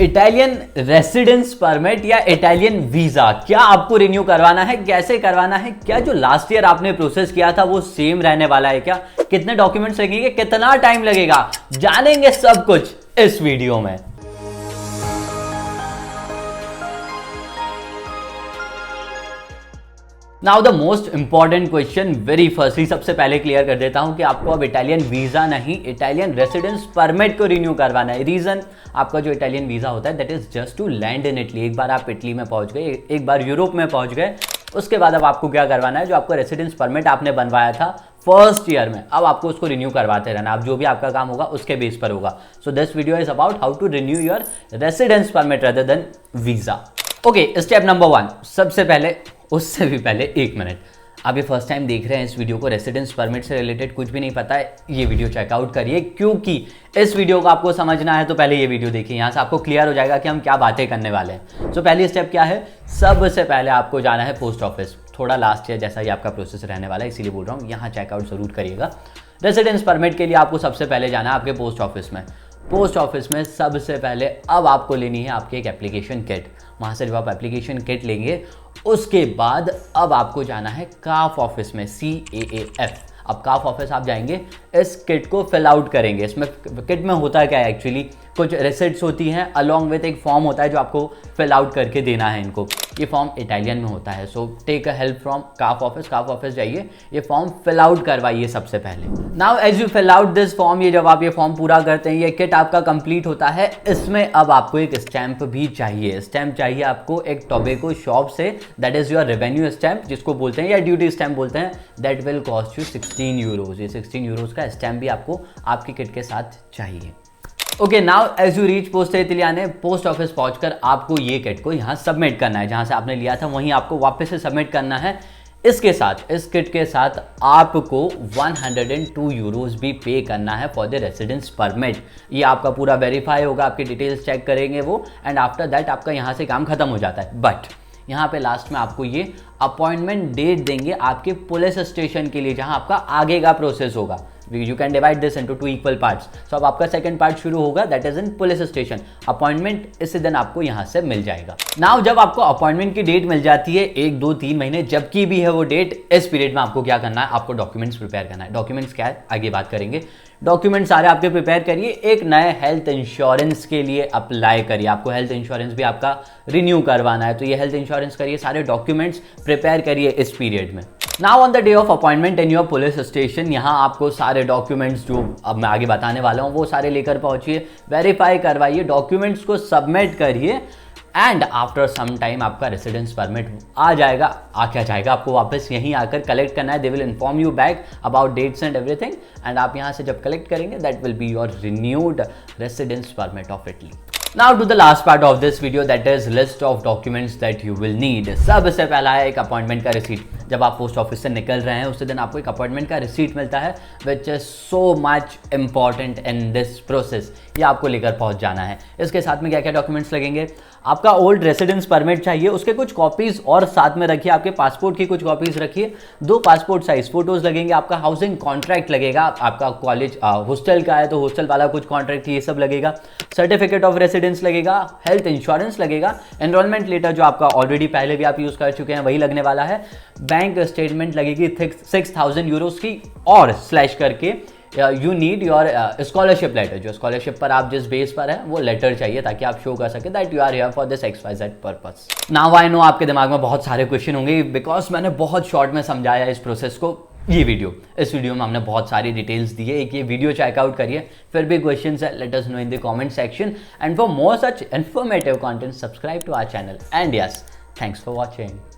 Italian residence permit या Italian visa क्या आपको रिन्यू करवाना है, कैसे करवाना है, क्या जो लास्ट ईयर आपने प्रोसेस किया था वो सेम रहने वाला है, क्या कितने डॉक्यूमेंट्स लगेंगे, कितना टाइम लगेगा, जानेंगे सब कुछ इस वीडियो में। Now the most important question, very firstly सबसे पहले क्लियर कर देता हूं कि आपको अब इटालियन वीजा नहीं इटालियन रेसिडेंस परमिट को रिन्यू करवाना है। रीजन, आपका जो इटालियन वीजा होता है that is just to land in Italy. एक बार आप इटली में पहुंच गए, एक बार यूरोप में पहुंच गए, उसके बाद अब आपको क्या करवाना है, जो आपको रेसिडेंस परमिट आपने बनवाया था फर्स्ट ईयर में, अब आपको उसको रिन्यू करवाते रहना। अब जो भी आपका काम होगा उसके बेस पर होगा। So this video is about how to renew your residence permit rather than visa. Okay, step number 1, सबसे पहले, उससे भी पहले एक मिनट, आप ये फर्स्ट टाइम देख रहे हैं इस वीडियो को, रेसिडेंस परमिट से रिलेटेड कुछ भी नहीं पता है, ये वीडियो चेकआउट करिए, क्योंकि इस वीडियो को आपको समझना है तो पहले ये वीडियो देखिए, यहाँ से आपको क्लियर हो जाएगा कि हम क्या बातें करने वाले हैं। सो पहली स्टेप क्या है, सबसे पहले आपको जाना है पोस्ट ऑफिस। थोड़ा लास्ट ईयर जैसा ही आपका प्रोसेस रहने वाला है, इसीलिए बोल रहा हूँ, यहाँ चेकआउट जरूर करिएगा। रेसिडेंस परमिट के लिए आपको सबसे पहले जाना है आपके पोस्ट ऑफिस में। पोस्ट ऑफिस में सबसे पहले अब आपको लेनी है आपकी एक एप्लीकेशन किट। वहाँ से जब आप एप्लीकेशन किट लेंगे उसके बाद अब आपको जाना है काफ ऑफिस में, CAAF। अब काफ ऑफिस आप जाएंगे, इस किट को फिल आउट करेंगे। इसमें किट में होता है क्या है, एक्चुअली कुछ रिसिट्स होती हैं अलॉन्ग विथ एक फॉर्म होता है जो आपको फिल आउट करके देना है इनको। ये फॉर्म इटालियन में होता है, so take a help from CAF office. CAF office जाइए, ये फॉर्म फिल आउट करवाइए सबसे पहले। Now as you fill out this form, ये जब आप ये फॉर्म पूरा करते हैं, ये किट आपका कंप्लीट होता है। इसमें अब आपको एक स्टैंप भी चाहिए। स्टैंप चाहिए आपको एक टोबैको शॉप से, that is your revenue stamp जिसको बोलते हैं, या ड्यूटी स्टैंप बोलते हैं। That will cost you 16 euros. ये 16 यूरोज का स्टैंप भी आपको आपकी किट के साथ चाहिए। Okay, now as you reach post इटालियाने, पोस्ट ऑफिस पहुंचकर आपको ये किट को यहाँ सबमिट करना है। जहाँ से आपने लिया था वहीं आपको वापस से सबमिट करना है। इसके साथ, इस किट के साथ आपको 102 यूरोज भी पे करना है फॉर द रेसिडेंस परमिट। ये आपका पूरा वेरीफाई होगा, आपकी डिटेल्स चेक करेंगे वो, एंड आफ्टर दैट आपका यहाँ से काम खत्म हो जाता है। बट यहाँ पे लास्ट में आपको ये अपॉइंटमेंट डेट देंगे आपके पुलिस स्टेशन के लिए, जहाँ आपका आगे का प्रोसेस होगा। You can divide this into 2 equal parts. So अब आपका सेकंड पार्ट शुरू होगा, that is in police station. Appointment इसी दिन आपको यहाँ से मिल जाएगा। नाउ जब आपको अपॉइंटमेंट की डेट मिल जाती है, 1, 2, 3 महीने जब की भी है वो डेट, इस पीरियड में आपको क्या करना है, आपको डॉक्यूमेंट्स प्रिपेयर करना है। डॉक्यूमेंट्स क्या है आगे बात करेंगे। डॉक्यूमेंट सारे आपके प्रिपेयर करिए। एक नए हेल्थ इंश्योरेंस के लिए अप्लाई करिए, आपको हेल्थ इंश्योरेंस भी आपका रिन्यू करवाना है, तो ये हेल्थ इंश्योरेंस करिए, सारे डॉक्यूमेंट्स प्रिपेयर करिए इस पीरियड में। Now on the day of appointment in your police station, यहाँ आपको सारे डॉक्यूमेंट्स जो अब मैं आगे बताने वाला हूँ वो सारे लेकर पहुँचिए, वेरीफाई करवाइए, डॉक्यूमेंट्स को सबमिट करिए, एंड आफ्टर सम टाइम आपका रेसिडेंस परमिट आ जाएगा। क्या जाएगा, आपको वापस यहीं आकर कलेक्ट करना है। They will inform you back about dates and everything, and आप यहाँ से जब कलेक्ट करेंगे that will be your renewed residence permit of Italy. Now to the last part of this video, that is list of documents that you will need. सबसे पहला है एक appointment का रिसीट। जब आप पोस्ट ऑफिस से निकल रहे हैं उसी दिन आपको एक अपॉइंटमेंट का रिसीट मिलता है, which is so much important in this process. ये आपको लेकर पहुंच जाना है। इसके साथ में क्या क्या डॉक्यूमेंट्स लगेंगे, आपका ओल्ड रेसिडेंस परमिट चाहिए, उसके कुछ कॉपीज और साथ में रखिए, आपके पासपोर्ट की कुछ कॉपीज रखिए, 2 पासपोर्ट साइज फोटोज लगेंगे, आपका हाउसिंग कॉन्ट्रैक्ट लगेगा, आपका कॉलेज हॉस्टल का है तो हॉस्टल वाला कुछ कॉन्ट्रैक्ट ये सब लगेगा, सर्टिफिकेट ऑफ रेसिडेंस लगेगा, हेल्थ इंश्योरेंस लगेगा, एनरोलमेंट लेटर जो आपका ऑलरेडी पहले भी आप यूज कर चुके हैं वही लगने वाला है, बैंक स्टेटमेंट लगेगी 6000 यूरोज की, और स्लैश करके you need your scholarship letter. जो स्कॉलरशिप पर आप जिस बेस पर है वो लेटर चाहिए, ताकि आप शो कर सके that you are here for this XYZ purpose. Now I know आपके दिमाग में बहुत सारे क्वेश्चन होंगे, बिकॉज मैंने बहुत शॉर्ट में समझाया इस प्रोसेस को। इस वीडियो में हमने बहुत सारी डिटेल्स दी है। एक ये वीडियो चेकआउट करिए, फिर भी क्वेश्चंस है let us know in the comment section, and for more such informative content subscribe to our channel, and yes, thanks for watching.